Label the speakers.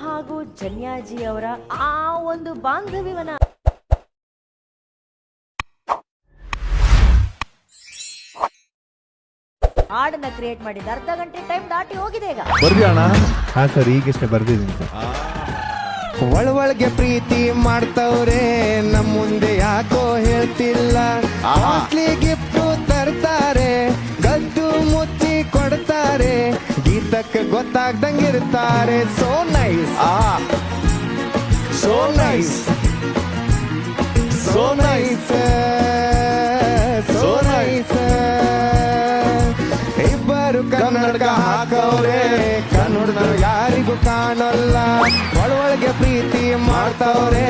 Speaker 1: ಹಾಗೂ ಜನ್ಯಾಜಿ ಅವರ ಆ ಒಂದು ಬಾಂಧವ್ಯವನ್ನ ಹಾಡನ್ನ ಕ್ರಿಯೇಟ್ ಮಾಡಿದ ಅರ್ಧ ಗಂಟೆ ಟೈಮ್ ದಾಟಿ ಹೋಗಿದೆ ಈಗ.
Speaker 2: ಬರ್ದಿಯಣ್ಣ?
Speaker 3: ಹಾ ಸರ್, ಈಗಷ್ಟೇ ಬರ್ದಿದ್ದೀನಿ ಸರ್.
Speaker 4: ಒಳಗೆ ಪ್ರೀತಿ ಮಾಡ್ತವ್ರೆ, ನಮ್ ಮುಂದೆ ಯಾಕೋ ಹೇಳ್ತಿಲ್ಲ. ಕಾಸ್ಟ್ಲಿ ಗಿಫ್ಟ್ ತರ್ತಾರೆ, ಗದ್ದು ಮುಚ್ಚಿ ಕೊಡ್ತಾರೆ, ಗೀತಕ್ಕೆ ಗೊತ್ತಾಗ್ದಂಗಿರ್ತಾರೆ. So nice, so nice, so nice, so nice. ಇಬ್ಬರು ಕನ್ನಡಕ ಹಾಕವ್ರೆ, ಕನ್ನಡದವ್ರು ಯಾರಿಗೂ ಕಾಣಲ್ಲ. ಒಳಗೆ ಪ್ರೀತಿ ಮಾಡ್ತವ್ರೆ,